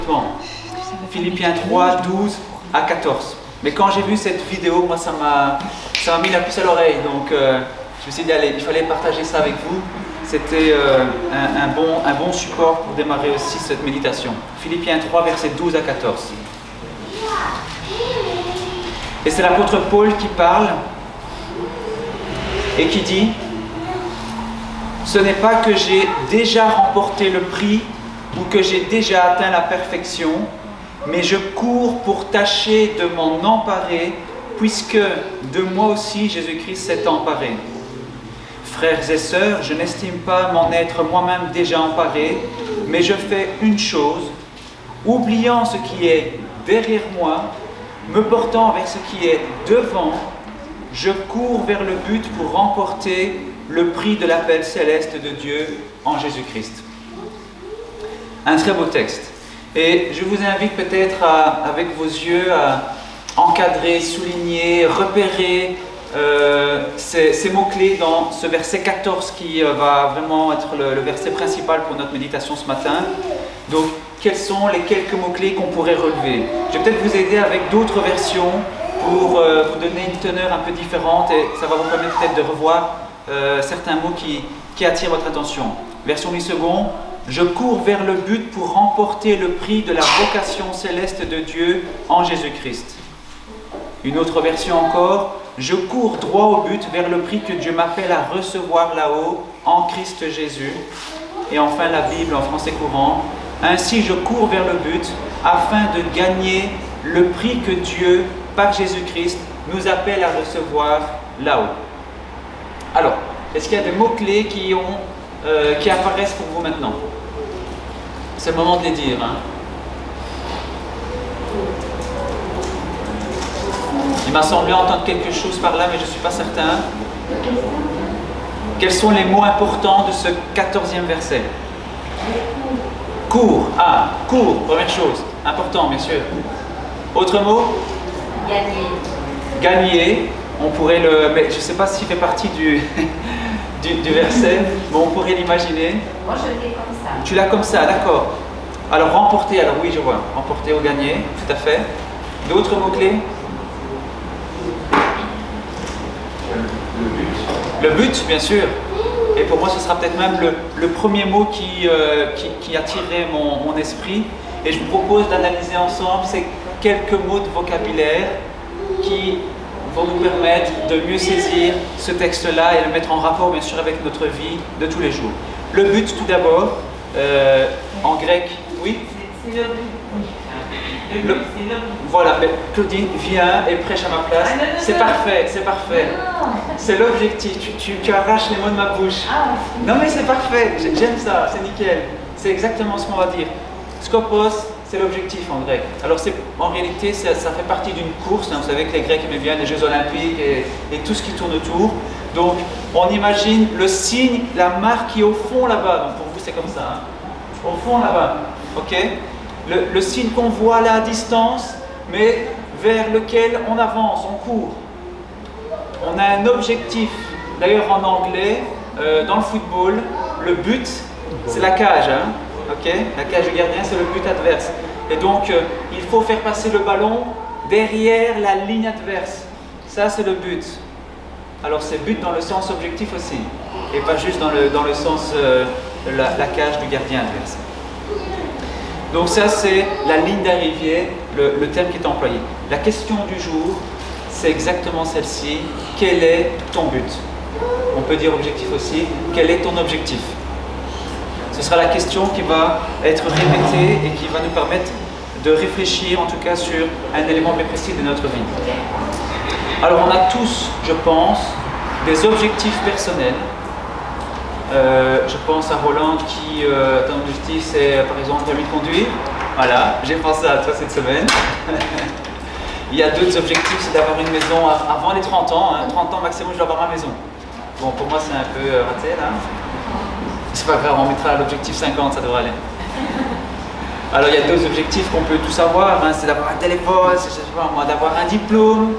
Bon. Philippiens 3, 12 à 14. Mais quand j'ai vu cette vidéo, moi ça m'a mis la puce à l'oreille. Donc je me suis dit, allez, il fallait partager ça avec vous. C'était un bon support pour démarrer aussi cette méditation. Philippiens 3, versets 12 à 14. Et c'est l'apôtre Paul qui parle et qui dit: ce n'est pas que j'ai déjà remporté le prix ou que j'ai déjà atteint la perfection, mais je cours pour tâcher de m'en emparer, puisque de moi aussi Jésus-Christ s'est emparé. Frères et sœurs, je n'estime pas m'en être moi-même déjà emparé, mais je fais une chose, oubliant ce qui est derrière moi, me portant vers ce qui est devant, je cours vers le but pour remporter le prix de l'appel céleste de Dieu en Jésus-Christ. Un très beau texte. Et je vous invite peut-être, avec vos yeux, à encadrer, souligner, repérer ces mots-clés dans ce verset 14 qui va vraiment être le verset principal pour notre méditation ce matin. Donc, quels sont les quelques mots-clés qu'on pourrait relever? Je vais peut-être vous aider avec d'autres versions pour vous donner une teneur un peu différente et ça va vous permettre peut-être de revoir certains mots qui attirent votre attention. Version 8 secondes. Je cours vers le but pour remporter le prix de la vocation céleste de Dieu en Jésus-Christ. Une autre version encore. Je cours droit au but vers le prix que Dieu m'appelle à recevoir là-haut en Christ Jésus. Et enfin la Bible en français courant. Ainsi je cours vers le but afin de gagner le prix que Dieu, par Jésus-Christ, nous appelle à recevoir là-haut. Alors, est-ce qu'il y a des mots-clés qui apparaissent pour vous maintenant? C'est le moment de les dire. Il m'a semblé entendre quelque chose par là, mais je ne suis pas certain. Quels sont les mots importants de ce 14e verset? Cours. Cours, première chose. Important, bien sûr. Autre mot? Gagner. On pourrait mais je ne sais pas s'il fait partie du verset, mais on pourrait l'imaginer. Moi, je l'ai comme ça. Tu l'as comme ça, d'accord. Alors, remporter, alors oui, je vois. Remporter ou gagner, tout à fait. D'autres mots-clés? Le but, bien sûr. Et pour moi, ce sera peut-être même le premier mot qui attirerait mon esprit. Et je vous propose d'analyser ensemble ces quelques mots de vocabulaire qui vont nous permettre de mieux saisir ce texte-là et le mettre en rapport, bien sûr, avec notre vie de tous les jours. Le but, tout d'abord, en grec, oui? C'est le but. Voilà, mais Claudine, viens et prêche à ma place. C'est parfait, c'est parfait. C'est l'objectif, tu arraches les mots de ma bouche. Non mais c'est parfait, j'aime ça, c'est nickel. C'est exactement ce qu'on va dire. Skopos, c'est l'objectif en grec. Alors en réalité, ça fait partie d'une course. Vous savez que les Grecs aimaient bien les Jeux Olympiques et tout ce qui tourne autour. Donc on imagine le signe, la marque qui est au fond là-bas. Donc pour vous c'est comme ça. Au fond là-bas. Ok? Le signe qu'on voit là à distance, mais vers lequel on avance, on court. On a un objectif. D'ailleurs en anglais, dans le football, le but, c'est la cage. Okay? La cage du gardien, c'est le but adverse. Et donc, il faut faire passer le ballon derrière la ligne adverse. Ça, c'est le but. Alors, c'est but dans le sens objectif aussi. Et pas juste dans le sens de la cage du gardien adverse. Donc ça, c'est la ligne d'arrivée, le terme qui est employé. La question du jour, c'est exactement celle-ci. Quel est ton but? On peut dire objectif aussi. Quel est ton objectif? Ce sera la question qui va être répétée et qui va nous permettre de réfléchir en tout cas sur un élément bien précis de notre vie. Alors on a tous, je pense, des objectifs personnels. Je pense à Roland qui, ton objectif c'est par exemple permis de conduire. Voilà, j'ai pensé à toi cette semaine. Il y a d'autres objectifs, c'est d'avoir une maison avant les 30 ans. 30 ans maximum, je dois avoir ma maison. Bon, pour moi c'est un peu raté là. C'est pas grave, on mettra l'objectif 50, ça devrait aller. Alors il y a d'autres objectifs qu'on peut tous avoir, c'est d'avoir un téléphone, d'avoir un diplôme.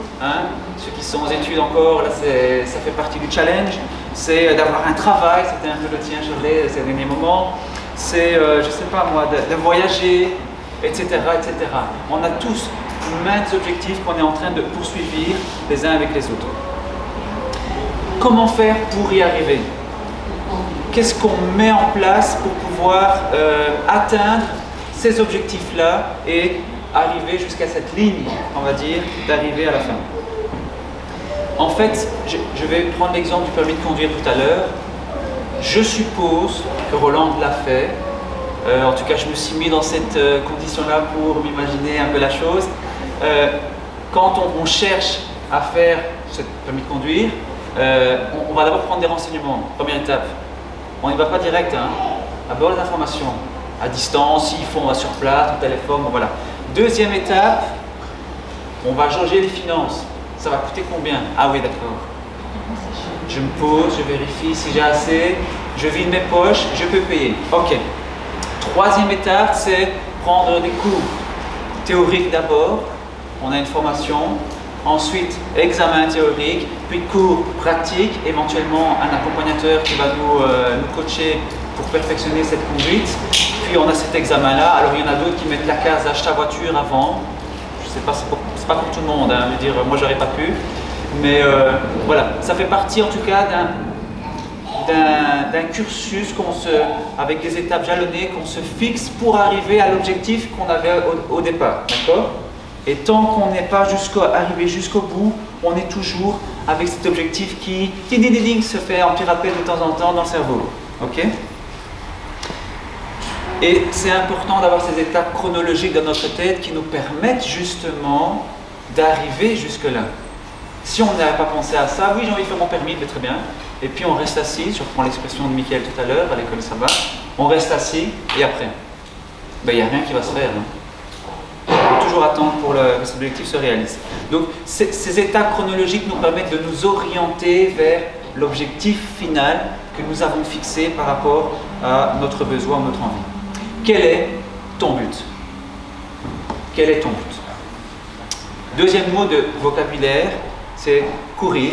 Ceux qui sont aux études encore, là ça fait partie du challenge. C'est d'avoir un travail, c'était un peu le tien Shirley ces derniers moments. C'est, je sais pas moi, de voyager. etc., etc. On a tous maintes objectifs qu'on est en train de poursuivre les uns avec les autres. Comment faire pour y arriver? Qu'est-ce qu'on met en place pour pouvoir atteindre ces objectifs-là et arriver jusqu'à cette ligne, on va dire, d'arriver à la fin? En fait, je vais prendre l'exemple du permis de conduire tout à l'heure. Je suppose que Roland l'a fait. En tout cas, je me suis mis dans cette condition-là pour m'imaginer un peu la chose. Quand on cherche à faire ce permis de conduire, on va d'abord prendre des renseignements. Première étape. On n'y va pas direct, hein. D'abord les informations. À distance, s'il faut, on va sur place, au téléphone, bon, voilà. Deuxième étape, on va jauger les finances. Ça va coûter combien? Ah oui, d'accord. Je me pose, je vérifie si j'ai assez, je vide mes poches, je peux payer. Ok. Troisième étape, c'est prendre des cours théoriques d'abord. On a une formation. Ensuite, examen théorique, puis cours pratiques, éventuellement un accompagnateur qui va nous coacher pour perfectionner cette conduite. Puis on a cet examen-là. Alors il y en a d'autres qui mettent la case achat voiture avant. Je ne sais pas, c'est pas pour tout le monde, hein. Je veux dire, moi j'aurais pas pu. Mais voilà, ça fait partie en tout cas d'un cursus avec des étapes jalonnées qu'on se fixe pour arriver à l'objectif qu'on avait au départ. D'accord? Et tant qu'on n'est pas arrivé jusqu'au bout, on est toujours avec cet objectif qui se fait un petit rappel de temps en temps dans le cerveau. Ok? Et c'est important d'avoir ces étapes chronologiques dans notre tête qui nous permettent justement d'arriver jusque-là. Si on n'avait pas pensé à ça, oui, j'ai envie de faire mon permis, mais très bien. Et puis on reste assis, je reprends l'expression de Mickaël tout à l'heure à l'école Sabbat, on reste assis et après, il n'y a rien qui va se faire. Hein. Il faut toujours attendre pour que cet objectif se réalise. Donc ces étapes chronologiques nous permettent de nous orienter vers l'objectif final que nous avons fixé par rapport à notre besoin, notre envie. Quel est ton but? Quel est ton but? Deuxième mot de vocabulaire, c'est courir.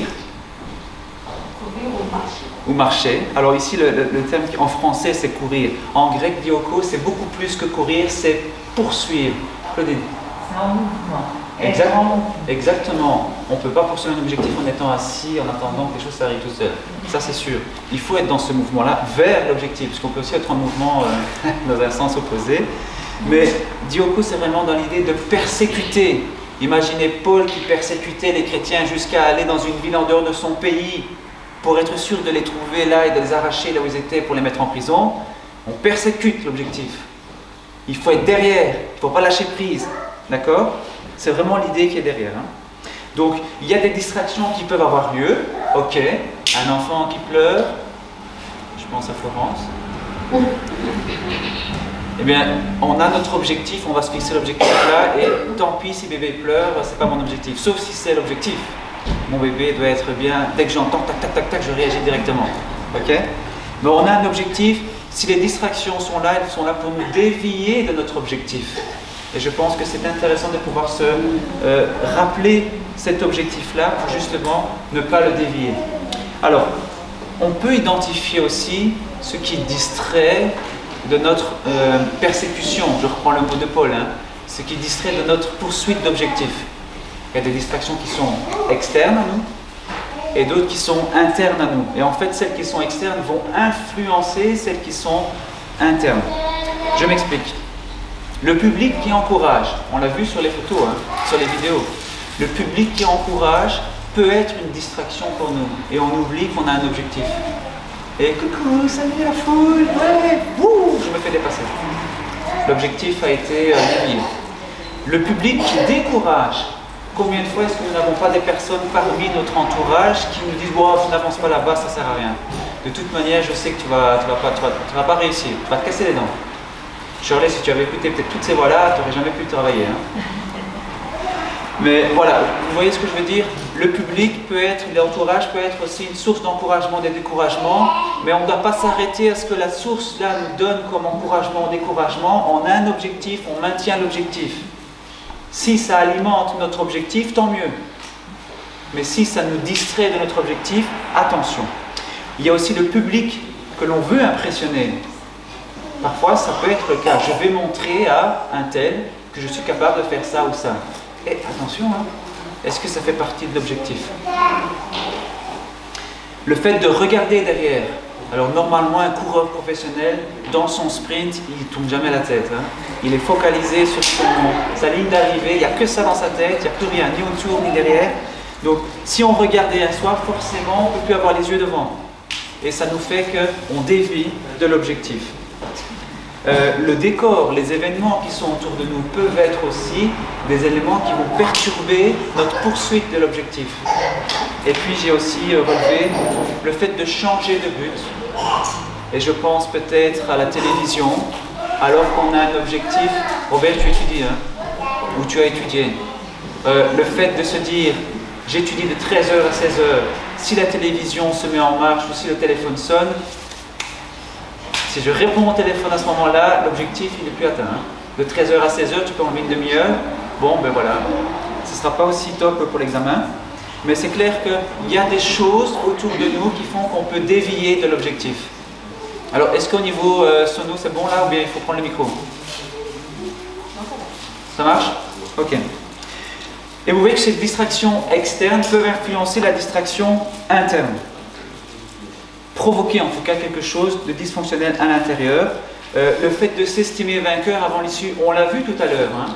Courir ou marcher. Ou marcher. Alors ici, le terme en français, c'est courir. En grec, dioko, c'est beaucoup plus que courir, c'est poursuivre. Claudine. C'est un mouvement. Exactement. On ne peut pas poursuivre un objectif en étant assis, en attendant que les choses arrivent tout seul. Ça, c'est sûr. Il faut être dans ce mouvement-là, vers l'objectif, parce qu'on peut aussi être en mouvement dans un sens opposé. Mais dioko, c'est vraiment dans l'idée de persécuter. Imaginez Paul qui persécutait les chrétiens jusqu'à aller dans une ville en dehors de son pays pour être sûr de les trouver là et de les arracher là où ils étaient pour les mettre en prison. On persécute l'objectif. Il faut être derrière, il ne faut pas lâcher prise. D'accord? C'est vraiment l'idée qui est derrière. Hein. Donc, il y a des distractions qui peuvent avoir lieu. Ok, un enfant qui pleure, je pense à Florence. Eh bien, on a notre objectif, on va se fixer l'objectif là, et tant pis si bébé pleure, c'est pas mon objectif. Sauf si c'est l'objectif. Mon bébé doit être bien, dès que j'entends tac tac tac tac, je réagis directement. Ok? Mais on a un objectif, si les distractions sont là, elles sont là pour nous dévier de notre objectif. Et je pense que c'est intéressant de pouvoir se rappeler cet objectif-là pour justement ne pas le dévier. Alors, on peut identifier aussi ce qui distrait de notre persécution. Je reprends le mot de Paul, hein, ce qui distrait de notre poursuite d'objectifs. Il y a des distractions qui sont externes à nous et d'autres qui sont internes à nous. Et en fait, celles qui sont externes vont influencer celles qui sont internes. Je m'explique. Le public qui encourage, on l'a vu sur les photos, hein, sur les vidéos, le public qui encourage peut être une distraction pour nous et on oublie qu'on a un objectif. Et coucou, salut la foule, ouais, wouh, je me fais dépasser. L'objectif a été dévié. Le public qui décourage, combien de fois est-ce que nous n'avons pas des personnes parmi notre entourage qui nous disent oh, « n'avance pas là-bas, ça ne sert à rien. De toute manière, je sais que tu vas pas réussir, tu vas te casser les dents. » Shirley, si tu avais écouté peut-être toutes ces voix-là, tu n'aurais jamais pu travailler. Hein. Mais voilà, vous voyez ce que je veux dire? Le public peut être, l'entourage peut être aussi une source d'encouragement, de découragement, mais on ne doit pas s'arrêter à ce que la source-là nous donne comme encouragement ou découragement. On a un objectif, on maintient l'objectif. Si ça alimente notre objectif, tant mieux. Mais si ça nous distrait de notre objectif, attention. Il y a aussi le public que l'on veut impressionner. Parfois, ça peut être le cas. Je vais montrer à un tel que je suis capable de faire ça ou ça. Et attention, hein, est-ce que ça fait partie de l'objectif? Le fait de regarder derrière. Alors normalement, un coureur professionnel, dans son sprint, il ne tourne jamais la tête. Hein. Il est focalisé sur sa ligne d'arrivée, il n'y a que ça dans sa tête, il n'y a plus rien, ni autour, ni derrière. Donc si on regarde derrière soi, forcément, on ne peut plus avoir les yeux devant. Et ça nous fait qu'on dévie de l'objectif. Le décor, les événements qui sont autour de nous peuvent être aussi des éléments qui vont perturber notre poursuite de l'objectif. Et puis j'ai aussi relevé le fait de changer de but. Et je pense peut-être à la télévision, alors qu'on a un objectif. Robert, tu étudies, hein? Ou tu as étudié. Le fait de se dire, j'étudie de 13h à 16h, si la télévision se met en marche ou si le téléphone sonne, si je réponds au téléphone à ce moment-là, l'objectif il n'est plus atteint. Hein. De 13h à 16h, tu peux enlever une demi-heure. Bon, ben voilà, ce ne sera pas aussi top pour l'examen. Mais c'est clair qu'il y a des choses autour de nous qui font qu'on peut dévier de l'objectif. Alors, est-ce qu'au niveau sono, c'est bon là ou bien il faut prendre le micro? Ça marche? Ok. Et vous voyez que ces distractions externes peuvent influencer la distraction interne. Provoquer en tout cas quelque chose de dysfonctionnel à l'intérieur. Le fait de s'estimer vainqueur avant l'issue, on l'a vu tout à l'heure. Hein.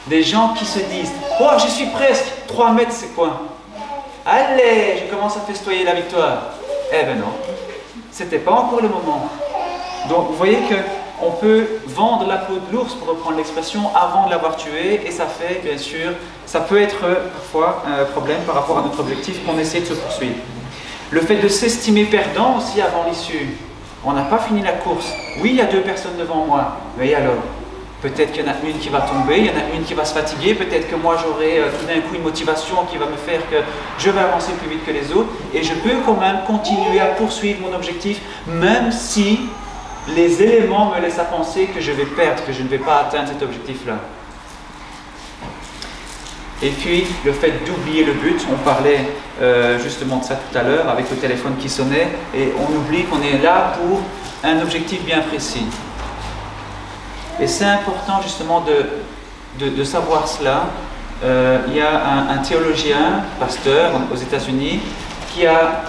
Des gens qui se disent « Oh, j'y suis presque, 3 mètres c'est quoi ?» Allez, je commence à festoyer la victoire. Eh ben non, c'était pas encore le moment. Donc vous voyez qu'on peut vendre la peau de l'ours, pour reprendre l'expression, avant de l'avoir tué, et ça fait bien sûr, ça peut être parfois un problème par rapport à notre objectif qu'on essaie de se poursuivre. Le fait de s'estimer perdant aussi avant l'issue. On n'a pas fini la course. Oui, il y a 2 personnes devant moi, mais alors peut-être qu'il y en a une qui va tomber, il y en a une qui va se fatiguer, peut-être que moi j'aurai tout d'un coup une motivation qui va me faire que je vais avancer plus vite que les autres et je peux quand même continuer à poursuivre mon objectif même si les éléments me laissent à penser que je vais perdre, que je ne vais pas atteindre cet objectif-là. Et puis le fait d'oublier le but, on parlait justement de ça tout à l'heure avec le téléphone qui sonnait et on oublie qu'on est là pour un objectif bien précis. Et c'est important justement de savoir cela. Il y a un théologien, pasteur aux États-Unis, qui a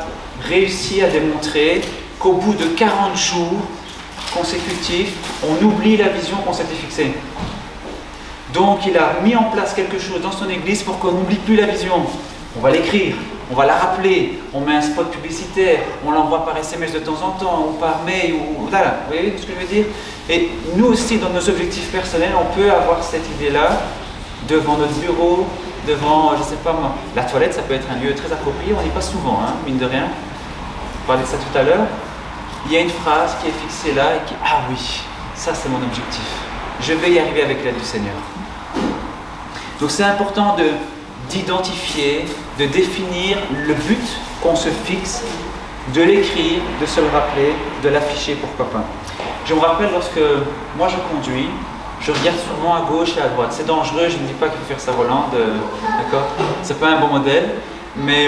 réussi à démontrer qu'au bout de 40 jours consécutifs, on oublie la vision qu'on s'était fixée. Donc il a mis en place quelque chose dans son église pour qu'on n'oublie plus la vision. On va l'écrire, on va la rappeler, on met un spot publicitaire, on l'envoie par SMS de temps en temps, ou par mail, ou voilà, vous voyez ce que je veux dire? Et nous aussi, dans nos objectifs personnels, on peut avoir cette idée-là devant notre bureau, devant, je ne sais pas moi, la toilette, ça peut être un lieu très approprié, on n'y passe souvent, hein, mine de rien. On parlait de ça tout à l'heure. Il y a une phrase qui est fixée là et qui, ah oui, ça c'est mon objectif. Je vais y arriver avec l'aide du Seigneur. Donc c'est important d'identifier, de définir le but qu'on se fixe, de l'écrire, de se le rappeler, de l'afficher, pourquoi pas. Je me rappelle lorsque moi je conduis, je regarde souvent à gauche et à droite. C'est dangereux, je ne dis pas qu'il faut faire ça volant, d'accord? C'est pas un bon modèle, mais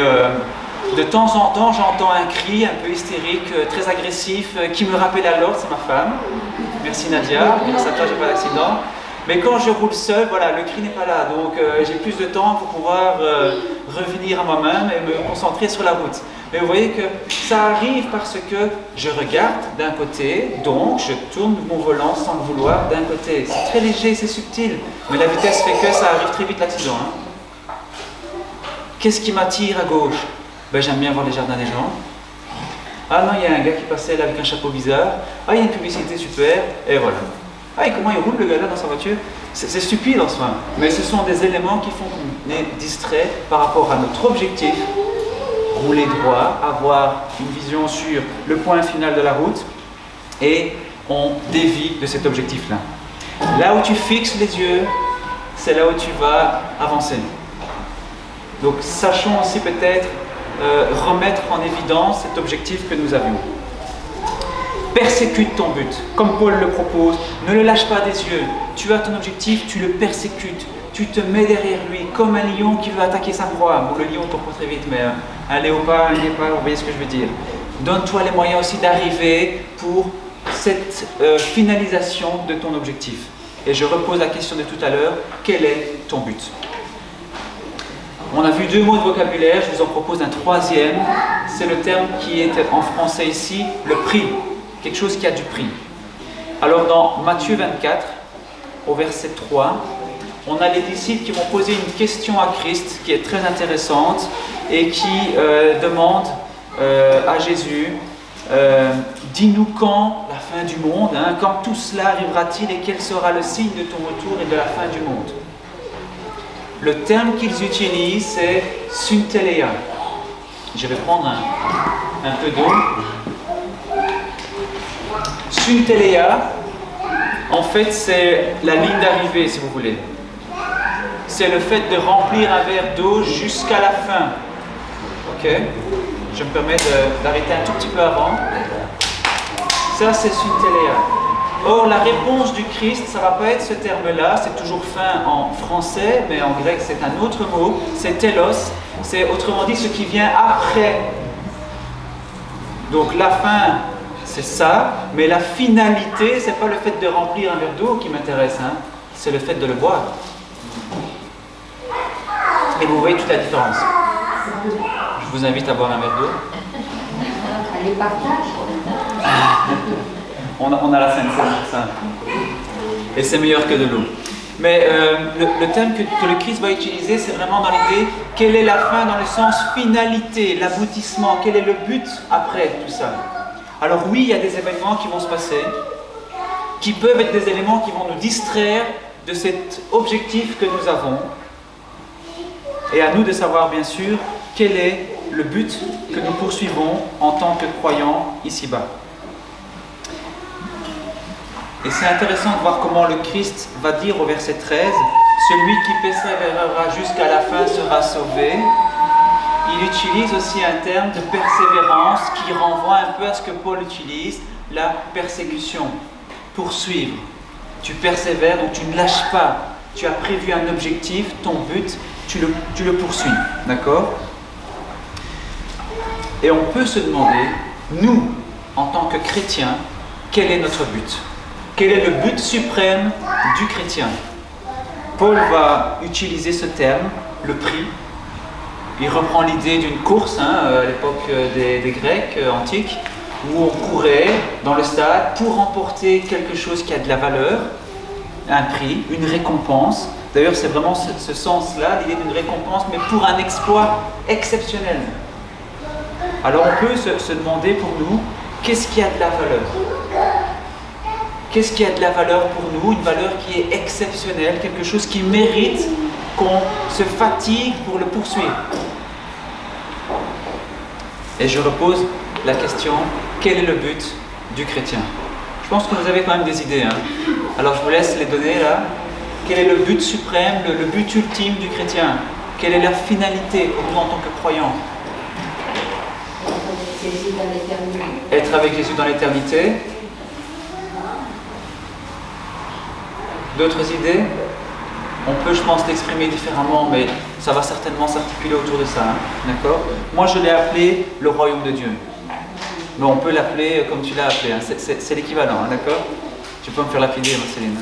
de temps en temps j'entends un cri un peu hystérique, très agressif, qui me rappelle à l'ordre, c'est ma femme. Merci Nadia, grâce à toi j'ai pas d'accident. Mais quand je roule seul, voilà, le cri n'est pas là, donc j'ai plus de temps pour pouvoir revenir à moi-même et me concentrer sur la route. Mais vous voyez que ça arrive parce que je regarde d'un côté, donc je tourne mon volant sans le vouloir d'un côté. C'est très léger, c'est subtil, mais la vitesse fait que ça arrive très vite l'accident. Hein. Qu'est-ce qui m'attire à gauche? Ben, j'aime bien voir les jardins des gens. Ah non, il y a un gars qui passait là avec un chapeau bizarre. Ah, il y a une publicité super, et voilà. Ah, et comment il roule le gars là dans sa voiture? C'est stupide en soi, mais ce sont des éléments qui font qu'on est distrait par rapport à notre objectif. Rouler droit, avoir une vision sur le point final de la route, et on dévie de cet objectif-là. Là où tu fixes les yeux, c'est là où tu vas avancer. Donc sachons aussi peut-être remettre en évidence cet objectif que nous avions. Persécute ton but, comme Paul le propose, ne le lâche pas des yeux. Tu as ton objectif, tu le persécutes, tu te mets derrière lui, comme un lion qui veut attaquer sa proie. Bon, le lion ne court pas très vite, mais un léopard, un guépard, vous voyez ce que je veux dire. Donne-toi les moyens aussi d'arriver pour cette finalisation de ton objectif. Et je repose la question de tout à l'heure, quel est ton but? On a vu 2 mots de vocabulaire, je vous en propose un troisième. C'est le terme qui est en français ici, le prix. Quelque chose qui a du prix. Alors dans Matthieu 24, au verset 3, on a les disciples qui vont poser une question à Christ qui est très intéressante et qui demande à Jésus, dis-nous quand la fin du monde, quand tout cela arrivera-t-il et quel sera le signe de ton retour et de la fin du monde? Le terme qu'ils utilisent, c'est Synteléa. Je vais prendre un peu d'eau. Synteléa, en fait, c'est la ligne d'arrivée, si vous voulez. C'est le fait de remplir un verre d'eau jusqu'à la fin. Ok? Je me permets d'arrêter un tout petit peu avant. Ça, c'est Synteléa. Or, la réponse du Christ, ça ne va pas être ce terme-là, c'est toujours fin en français, mais en grec c'est un autre mot, c'est telos, c'est autrement dit ce qui vient après. Donc la fin, c'est ça, mais la finalité, c'est pas le fait de remplir un verre d'eau qui m'intéresse, c'est le fait de le boire. Et vous voyez toute la différence. Je vous invite à boire un verre d'eau. Allez, partage. On a la scène, c'est pour ça. Et c'est meilleur que de l'eau. Mais le terme que le Christ va utiliser, c'est vraiment dans l'idée, quelle est la fin dans le sens finalité, l'aboutissement, quel est le but après tout ça. Alors oui, il y a des événements qui vont se passer, qui peuvent être des éléments qui vont nous distraire de cet objectif que nous avons. Et à nous de savoir bien sûr, quel est le but que nous poursuivons en tant que croyants ici-bas. Et c'est intéressant de voir comment le Christ va dire au verset 13, « Celui qui persévérera jusqu'à la fin sera sauvé ». Il utilise aussi un terme de persévérance qui renvoie un peu à ce que Paul utilise, la persécution, poursuivre. Tu persévères, donc tu ne lâches pas. Tu as prévu un objectif, ton but, tu le poursuis. D'accord ? Et on peut se demander, nous, en tant que chrétiens, quel est notre but ? Quel est le but suprême du chrétien? Paul va utiliser ce terme, le prix. Il reprend l'idée d'une course à l'époque des Grecs antiques, où on courait dans le stade pour remporter quelque chose qui a de la valeur, un prix, une récompense. D'ailleurs, c'est vraiment ce sens-là, l'idée d'une récompense, mais pour un exploit exceptionnel. Alors on peut se demander pour nous, qu'est-ce qui a de la valeur? Qu'est-ce qui a de la valeur pour nous? Une valeur qui est exceptionnelle, quelque chose qui mérite qu'on se fatigue pour le poursuivre. Et je repose la question, quel est le but du chrétien? Je pense que vous avez quand même des idées. Alors je vous laisse les donner là. Quel est le but suprême, le but ultime du chrétien? Quelle est la finalité pour nous en tant que croyants? Être avec Jésus dans l'éternité. D'autres idées? On peut, je pense, l'exprimer différemment, mais ça va certainement s'articuler autour de ça. D'accord? Moi, je l'ai appelé le royaume de Dieu. Mais on peut l'appeler comme tu l'as appelé. C'est l'équivalent, d'accord? Tu peux me faire lapider, Marceline.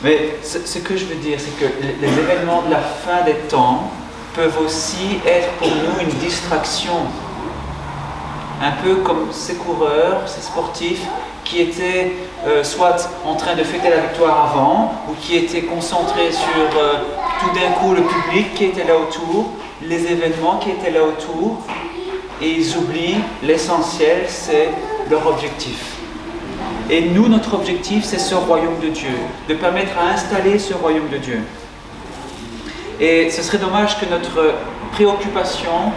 Mais ce que je veux dire, c'est que les événements de la fin des temps peuvent aussi être pour nous une distraction. Un peu comme ces coureurs, ces sportifs qui étaient soit en train de fêter la victoire avant, ou qui étaient concentrés sur tout d'un coup le public qui était là autour, les événements qui étaient là autour, et ils oublient l'essentiel, c'est leur objectif. Et nous, notre objectif, c'est ce royaume de Dieu, de permettre à installer ce royaume de Dieu. Et ce serait dommage que notre préoccupation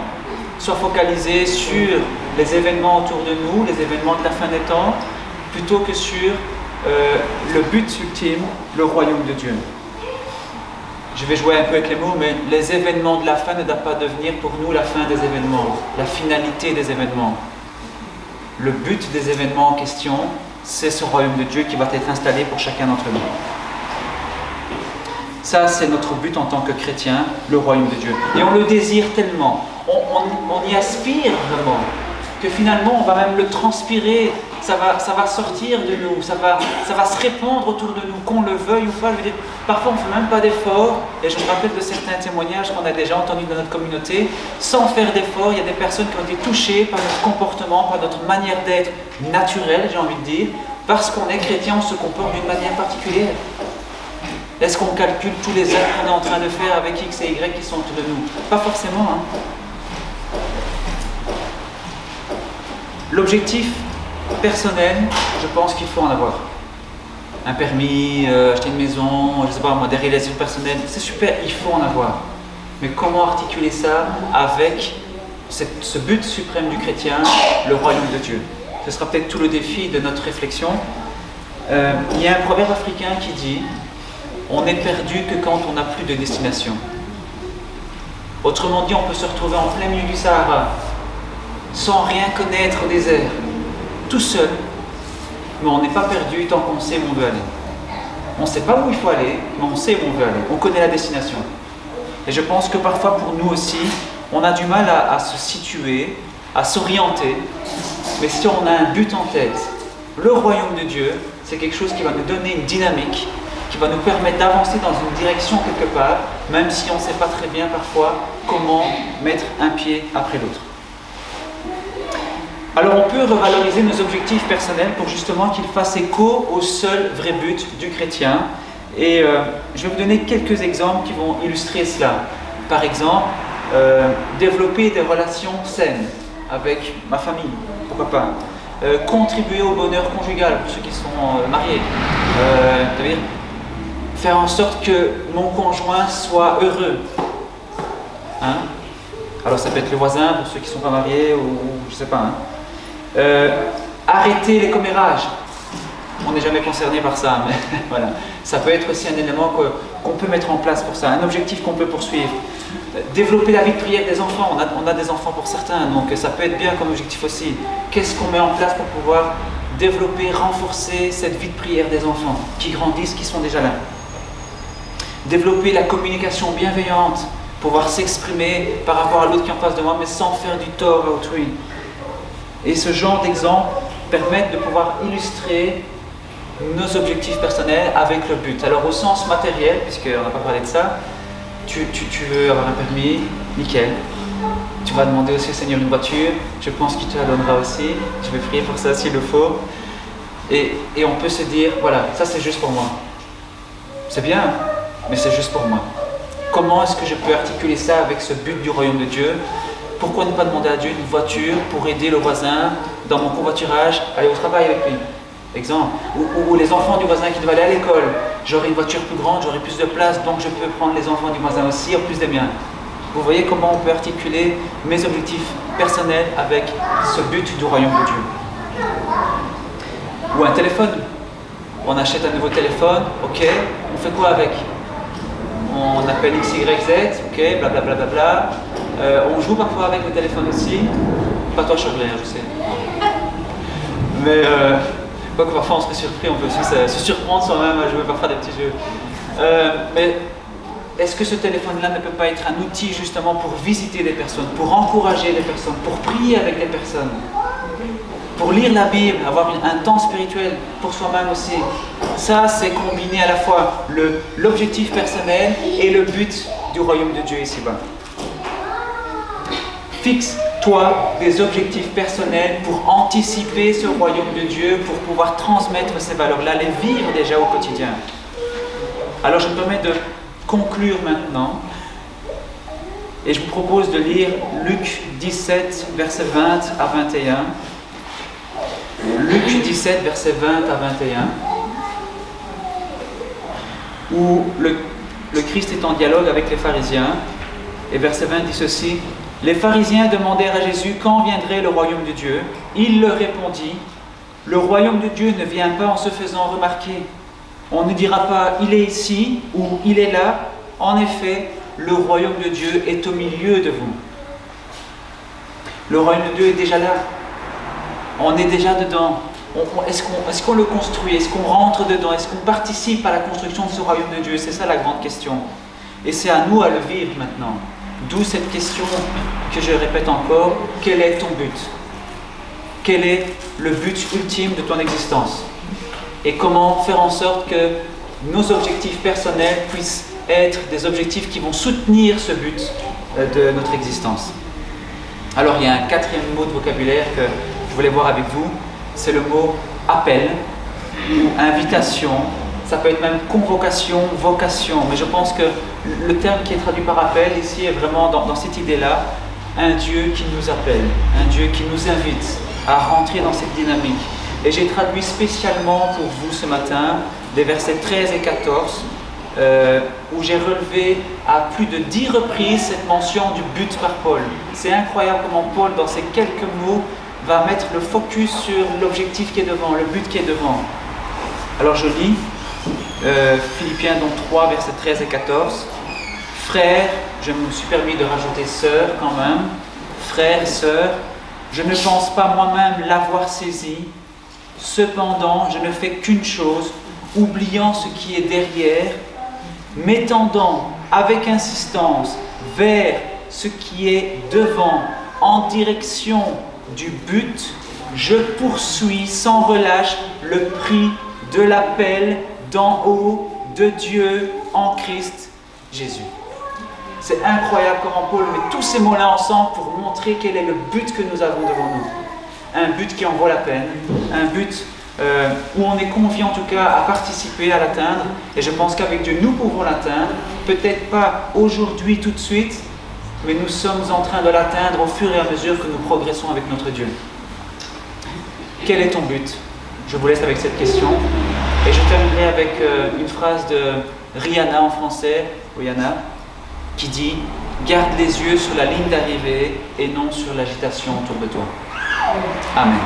soit focalisée sur les événements autour de nous, les événements de la fin des temps, plutôt que sur le but ultime, le royaume de Dieu. Je vais jouer un peu avec les mots, mais les événements de la fin ne doivent pas devenir pour nous la fin des événements, la finalité des événements. Le but des événements en question, c'est ce royaume de Dieu qui va être installé pour chacun d'entre nous. Ça, c'est notre but en tant que chrétien, le royaume de Dieu. Et on le désire tellement, on y aspire vraiment. que finalement on va même le transpirer, ça va sortir de nous, ça va se répandre autour de nous, qu'on le veuille ou pas. Je veux dire, parfois on ne fait même pas d'efforts, et je me rappelle de certains témoignages qu'on a déjà entendus dans notre communauté. Sans faire d'efforts, il y a des personnes qui ont été touchées par notre comportement, par notre manière d'être naturelle, j'ai envie de dire. Parce qu'on est chrétien, on se comporte d'une manière particulière. Est-ce qu'on calcule tous les actes qu'on est en train de faire avec X et Y qui sont autour de nous? Pas forcément. L'objectif personnel, je pense qu'il faut en avoir. Un permis, acheter une maison, je ne sais pas moi, des réalisations personnelles, c'est super, il faut en avoir. Mais comment articuler ça avec ce but suprême du chrétien, le royaume de Dieu? Ce sera peut-être tout le défi de notre réflexion. Il y a un proverbe africain qui dit « On n'est perdu que quand on n'a plus de destination ». Autrement dit, on peut se retrouver en plein milieu du Sahara, sans rien connaître au désert, tout seul, mais on n'est pas perdu tant qu'on sait où on veut aller. On ne sait pas où il faut aller, mais on sait où on veut aller, on connaît la destination. Et je pense que parfois pour nous aussi, on a du mal à se situer, à s'orienter, mais si on a un but en tête, le royaume de Dieu, c'est quelque chose qui va nous donner une dynamique, qui va nous permettre d'avancer dans une direction quelque part, même si on ne sait pas très bien parfois comment mettre un pied après l'autre. Alors on peut revaloriser nos objectifs personnels pour justement qu'ils fassent écho au seul vrai but du chrétien. Et je vais vous donner quelques exemples qui vont illustrer cela. Par exemple, développer des relations saines avec ma famille, pourquoi pas. Contribuer au bonheur conjugal pour ceux qui sont mariés. C'est-à-dire faire en sorte que mon conjoint soit heureux. Alors ça peut être le voisin pour ceux qui ne sont pas mariés ou je ne sais pas. Arrêter les commérages. On n'est jamais concerné par ça, mais voilà. Ça peut être aussi un élément qu'on peut mettre en place pour ça, un objectif qu'on peut poursuivre. Développer la vie de prière des enfants. On a des enfants pour certains, donc ça peut être bien comme objectif aussi. Qu'est-ce qu'on met en place pour pouvoir développer, renforcer cette vie de prière des enfants qui grandissent, qui sont déjà là? Développer la communication bienveillante, pouvoir s'exprimer par rapport à l'autre qui est en face de moi, mais sans faire du tort à autrui. Et ce genre d'exemples permettent de pouvoir illustrer nos objectifs personnels avec le but. Alors au sens matériel, puisqu'on n'a pas parlé de ça, tu veux avoir un permis, nickel. Tu vas demander aussi au Seigneur une voiture, je pense qu'il te la donnera aussi, je vais prier pour ça s'il le faut. Et on peut se dire, voilà, ça c'est juste pour moi. C'est bien, mais c'est juste pour moi. Comment est-ce que je peux articuler ça avec ce but du royaume de Dieu? Pourquoi ne pas demander à Dieu une voiture pour aider le voisin dans mon covoiturage, aller au travail avec lui? Exemple. Ou les enfants du voisin qui doivent aller à l'école. J'aurai une voiture plus grande, j'aurai plus de place, donc je peux prendre les enfants du voisin aussi, en plus des miens. Vous voyez comment on peut articuler mes objectifs personnels avec ce but du royaume de Dieu. Ou un téléphone. On achète un nouveau téléphone, ok, on fait quoi avec? On appelle X, Y, Z, ok, blablabla. Bla, bla, bla. On joue parfois avec le téléphone aussi. Pas toi, Charles, je sais. Mais quoique parfois on serait surpris, on peut aussi se surprendre soi-même à jouer parfois des petits jeux. Mais est-ce que ce téléphone-là ne peut pas être un outil justement pour visiter des personnes, pour encourager les personnes, pour prier avec des personnes, pour lire la Bible, avoir un temps spirituel pour soi-même aussi? Ça, c'est combiner à la fois l'objectif personnel et le but du royaume de Dieu ici-bas. Fixe-toi des objectifs personnels pour anticiper ce royaume de Dieu, pour pouvoir transmettre ces valeurs-là, les vivre déjà au quotidien. Alors je me permets de conclure maintenant et je vous propose de lire Luc 17, versets 20 à 21. Luc 17, versets 20 à 21, où le Christ est en dialogue avec les pharisiens. Et verset 20 dit ceci: « Les pharisiens demandèrent à Jésus quand viendrait le royaume de Dieu. Il leur répondit: le royaume de Dieu ne vient pas en se faisant remarquer. On ne dira pas il est ici ou il est là. En effet, le royaume de Dieu est au milieu de vous. » Le royaume de Dieu est déjà là. On est déjà dedans. Est-ce qu'on le construit? Est-ce qu'on rentre dedans? Est-ce qu'on participe à la construction de ce royaume de Dieu? C'est ça la grande question. Et c'est à nous à le vivre maintenant. D'où cette question que je répète encore: quel est ton but? quel est le but ultime de ton existence et comment faire en sorte que nos objectifs personnels puissent être des objectifs qui vont soutenir ce but de notre existence. Alors il y a un quatrième mot de vocabulaire que je voulais voir avec vous, c'est le mot appel ou invitation. Ça peut être même convocation, vocation, mais je pense que le terme qui est traduit par appel ici est vraiment dans cette idée-là, un Dieu qui nous appelle, un Dieu qui nous invite à rentrer dans cette dynamique. Et j'ai traduit spécialement pour vous ce matin des versets 13 et 14 où j'ai relevé à plus de 10 reprises cette mention du but par Paul. C'est incroyable comment Paul, dans ces quelques mots, va mettre le focus sur l'objectif qui est devant, le but qui est devant. Alors je lis Philippiens 3, versets 13 et 14. Frères, je me suis permis de rajouter sœurs quand même, frères, sœurs, je ne pense pas moi-même l'avoir saisi, cependant je ne fais qu'une chose, oubliant ce qui est derrière, m'étendant avec insistance vers ce qui est devant, en direction du but, je poursuis sans relâche le prix de l'appel d'en haut de Dieu en Christ Jésus. C'est incroyable comment Paul met tous ces mots-là ensemble pour montrer quel est le but que nous avons devant nous. Un but qui en vaut la peine, un but où on est convié en tout cas à participer, à l'atteindre. Et je pense qu'avec Dieu, nous pouvons l'atteindre. Peut-être pas aujourd'hui, tout de suite, mais nous sommes en train de l'atteindre au fur et à mesure que nous progressons avec notre Dieu. Quel est ton but ? Je vous laisse avec cette question. Et je terminerai avec une phrase de Rihanna en français, Rihanna, qui dit « Garde les yeux sur la ligne d'arrivée et non sur l'agitation autour de toi. » Amen.